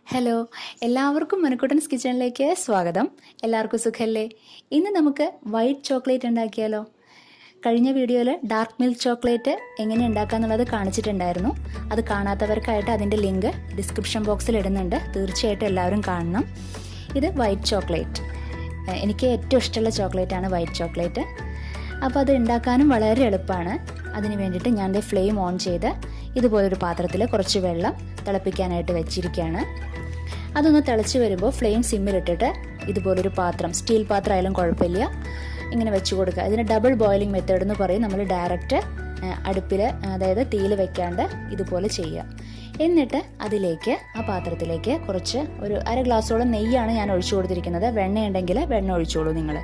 Hello, എല്ലാവർക്കും മനക്കുട്ടൻസ് കിച്ചണിലേക്ക് സ്വാഗതം. എല്ലാവർക്കും സുഖല്ലേ? ഇന്ന് നമുക്ക് വൈറ്റ് ചോക്ലേറ്റ് ഉണ്ടാക്കിയാലോ? കഴിഞ്ഞ വീഡിയോയിൽ ഡാർക്ക് മിൽക്ക് ചോക്ലേറ്റ് എങ്ങനെ ഉണ്ടാക്കാന്നുള്ളത് കാണിച്ചിട്ടുണ്ടായിരുന്നു. അത് കാണാത്തവർക്കായിട്ട് അതിൻ്റെ ലിങ്ക് ഡിസ്ക്രിപ്ഷൻ ബോക്സിൽ ഇടുന്നുണ്ട്. തീർച്ചയായിട്ടും എല്ലാവരും കാണണം. ഇത് വൈറ്റ് ചോക്ലേറ്റ്. എനിക്ക് ഏറ്റവും ഇഷ്ടമുള്ള ചോക്ലേറ്റാണ് വൈറ്റ് ചോക്ലേറ്റ്. അപ്പോൾ അത് ഉണ്ടാക്കാനും വളരെ എളുപ്പമാണ്. അതിന് വേണ്ടിയിട്ട് ഞാൻ ഫ്ലെയിം ഓൺ ചെയ്ത് ഇതുപോലൊരു പാത്രത്തിൽ കുറച്ച് വെള്ളം തിളപ്പിക്കാനായിട്ട് വെച്ചിരിക്കുകയാണ്. അതൊന്ന് തിളച്ച് വരുമ്പോൾ ഫ്ലെയിം സിമ്മിലിട്ടിട്ട് ഇതുപോലൊരു പാത്രം, സ്റ്റീൽ പാത്രം ആയാലും കുഴപ്പമില്ല, ഇങ്ങനെ വെച്ച് കൊടുക്കുക. ഇതിന് ഡബിൾ ബോയിലിംഗ് മെത്തേഡ് എന്ന് പറയും. നമ്മൾ ഡയറക്റ്റ് അടുപ്പിൽ, അതായത് തീയിൽ വെക്കാണ്ട് ഇതുപോലെ ചെയ്യുക. എന്നിട്ട് അതിലേക്ക്, ആ പാത്രത്തിലേക്ക് കുറച്ച് ഒരു 1/2 ഗ്ലാസോളം നെയ്യാണ് ഞാൻ ഒഴിച്ചു കൊടുത്തിരിക്കുന്നത്. വെണ്ണ ഉണ്ടെങ്കിൽ വെണ്ണ ഒഴിച്ചോളൂ നിങ്ങൾ.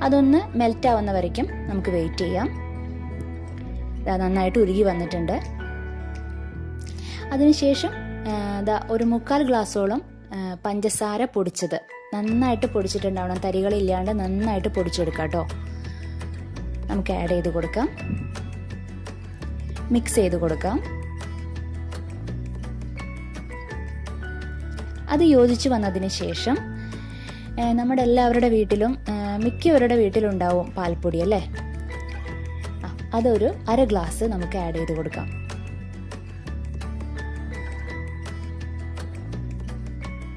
അതൊന്ന് മെൽറ്റ് ആവുന്ന വരയ്ക്കും നമുക്ക് വെയിറ്റ് ചെയ്യാം. നന്നായിട്ട് ഉരുകി വന്നിട്ടുണ്ട്. അതിനുശേഷം ഒരു 3/4 ഗ്ലാസോളം പഞ്ചസാര പൊടിച്ചത്, നന്നായിട്ട് പൊടിച്ചിട്ടുണ്ടാവണം, തരികളില്ലാണ്ട് നന്നായിട്ട് പൊടിച്ചെടുക്കാം കേട്ടോ. നമുക്ക് ആഡ് ചെയ്ത് കൊടുക്കാം, മിക്സ് ചെയ്ത് കൊടുക്കാം. അത് യോജിച്ച് വന്നതിന് ശേഷം നമ്മുടെ എല്ലാവരുടെ വീട്ടിലും, മിക്കവരുടെ വീട്ടിലുണ്ടാവും പാൽപ്പൊടി അല്ലേ? അതൊരു 1/2 ഗ്ലാസ് നമുക്ക് ആഡ് ചെയ്ത് കൊടുക്കാം.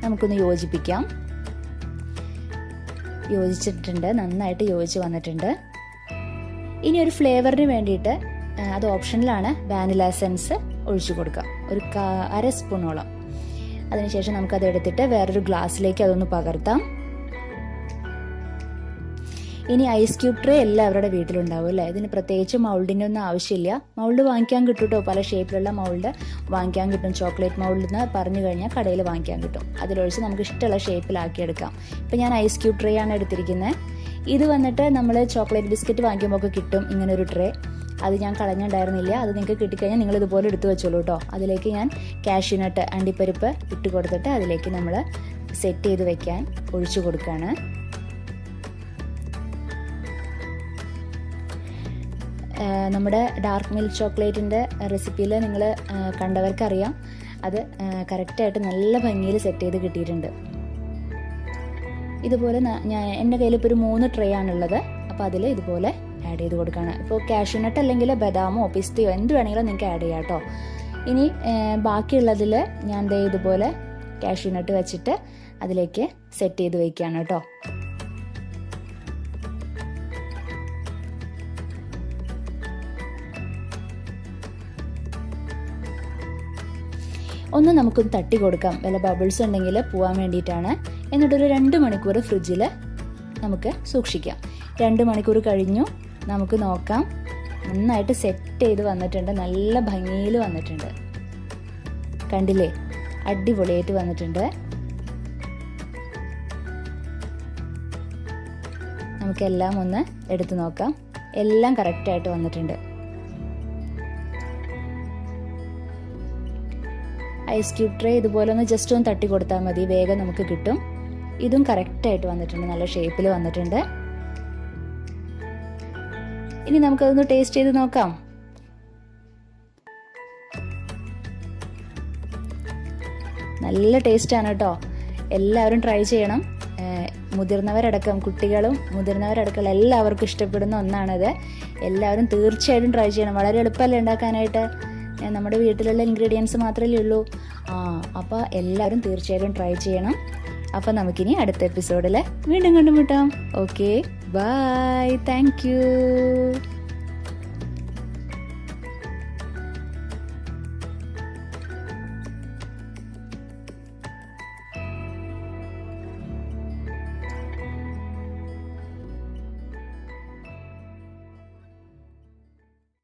നമുക്കൊന്ന് യോജിപ്പിക്കാം. യോജിച്ചിട്ടുണ്ട്, നന്നായിട്ട് യോജിച്ച് വന്നിട്ടുണ്ട്. ഇനി ഒരു ഫ്ലേവറിന് വേണ്ടിയിട്ട്, അത് ഓപ്ഷനിലാണ്, വാനില എസൻസ് ഒഴിച്ചു കൊടുക്കാം, ഒരു 1/2 സ്പൂണോളം. അതിനുശേഷം നമുക്കത് എടുത്തിട്ട് വേറൊരു ഗ്ലാസ്സിലേക്ക് അതൊന്ന് പകർത്താം. ഇനി ഐസ് ക്യൂബ് ട്രേ എല്ലാവരുടെ വീട്ടിലുണ്ടാവും അല്ലേ? ഇതിന് പ്രത്യേകിച്ച് മൗൾഡിൻ്റെ ഒന്നും ആവശ്യമില്ല. മൗൾഡ് വാങ്ങിക്കാൻ കിട്ടും കേട്ടോ, പല ഷേപ്പിലുള്ള മൗൾഡ് വാങ്ങിക്കാൻ കിട്ടും. ചോക്ലേറ്റ് മൗൾഡ് എന്ന് പറഞ്ഞു കഴിഞ്ഞാൽ കടയിൽ വാങ്ങിക്കാൻ കിട്ടും. അതിലൊഴിച്ച് നമുക്ക് ഇഷ്ടമുള്ള ഷേപ്പിലാക്കിയെടുക്കാം. ഇപ്പം ഞാൻ ഐസ് ക്യൂബ് ട്രേ ആണ് എടുത്തിരിക്കുന്നത്. ഇത് വന്നിട്ട് നമ്മൾ ചോക്ലേറ്റ് ബിസ്ക്കറ്റ് വാങ്ങിക്കുമ്പോൾ ഒക്കെ കിട്ടും ഇങ്ങനൊരു ട്രേ. അത് ഞാൻ കളഞ്ഞിട്ടുണ്ടായിരുന്നില്ല. അത് നിങ്ങൾക്ക് കിട്ടിക്കഴിഞ്ഞാൽ നിങ്ങൾ ഇതുപോലെ എടുത്തു വെച്ചോളൂ കേട്ടോ. അതിലേക്ക് ഞാൻ കാഷ്യൂനട്ട്, അണ്ടിപ്പരിപ്പ് ഇട്ട് കൊടുത്തിട്ട് അതിലേക്ക് നമ്മൾ സെറ്റ് ചെയ്ത് വെക്കാൻ ഒഴിച്ചു കൊടുക്കുകയാണ്. നമ്മുടെ ഡാർക്ക് മിൽക്ക് ചോക്ലേറ്റിൻ്റെ റെസിപ്പിയിൽ നിങ്ങൾ കണ്ടവർക്കറിയാം, അത് കറക്റ്റായിട്ട് നല്ല ഭംഗിയിൽ സെറ്റ് ചെയ്ത് കിട്ടിയിട്ടുണ്ട്. ഇതുപോലെ എൻ്റെ കയ്യിൽ ഇപ്പോൾ ഒരു 3 ട്രേ ആണുള്ളത്. അപ്പോൾ അതിൽ ഇതുപോലെ ആഡ് ചെയ്ത് കൊടുക്കുകയാണ്. ഇപ്പോൾ കാഷ്യൂനട്ട് അല്ലെങ്കിൽ ബദാമോ പിസ്തയോ എന്ത് വേണമെങ്കിലും നിങ്ങൾക്ക് ആഡ് ചെയ്യാം കേട്ടോ. ഇനി ബാക്കിയുള്ളതിൽ ഞാൻ ഇതുപോലെ കാഷ്യൂനട്ട് വെച്ചിട്ട് അതിലേക്ക് സെറ്റ് ചെയ്ത് വയ്ക്കുകയാണ് കേട്ടോ. ഒന്ന് നമുക്കൊന്ന് തട്ടി കൊടുക്കാം, വല്ല ബബിൾസ് ഉണ്ടെങ്കിൽ പോകാൻ വേണ്ടിയിട്ടാണ്. എന്നിട്ടൊരു 2 മണിക്കൂർ ഫ്രിഡ്ജിൽ നമുക്ക് സൂക്ഷിക്കാം. 2 മണിക്കൂർ കഴിഞ്ഞു, നമുക്ക് നോക്കാം. നന്നായിട്ട് സെറ്റ് ചെയ്ത് വന്നിട്ടുണ്ട്, നല്ല ഭംഗിയിൽ വന്നിട്ടുണ്ട്. കണ്ടില്ലേ? അടിപൊളിയായിട്ട് വന്നിട്ടുണ്ട്. നമുക്കെല്ലാം ഒന്ന് എടുത്തു നോക്കാം. എല്ലാം കറക്റ്റായിട്ട് വന്നിട്ടുണ്ട്. ഐസ് ക്യൂബ് ട്രേ ഇതുപോലെ ഒന്ന് ജസ്റ്റ് ഒന്ന് തട്ടി കൊടുത്താൽ മതി, വേഗം നമുക്ക് കിട്ടും. ഇതും കറക്റ്റായിട്ട് വന്നിട്ടുണ്ട്, നല്ല ഷേപ്പിൽ വന്നിട്ടുണ്ട്. ഇനി നമുക്കതൊന്ന് ടേസ്റ്റ് ചെയ്ത് നോക്കാം. നല്ല ടേസ്റ്റാണ് കേട്ടോ. എല്ലാവരും ട്രൈ ചെയ്യണം. മുതിർന്നവരടക്കം, കുട്ടികളും മുതിർന്നവരടക്കം എല്ലാവർക്കും ഇഷ്ടപ്പെടുന്ന ഒന്നാണത്. എല്ലാവരും തീർച്ചയായിട്ടും ട്രൈ ചെയ്യണം. വളരെ എളുപ്പമല്ലേ ഉണ്ടാക്കാനായിട്ട്? നമ്മുടെ വീട്ടിലുള്ള ഇൻഗ്രീഡിയൻസ് മാത്രമല്ലേ ഉള്ളൂ. അപ്പോൾ എല്ലാവരും തീർച്ചയായിട്ടും ട്രൈ ചെയ്യണം. അപ്പോൾ നമുക്കിനി അടുത്ത എപ്പിസോഡിൽ വീണ്ടും കണ്ടുമുട്ടാം. Okay, bye, thank U.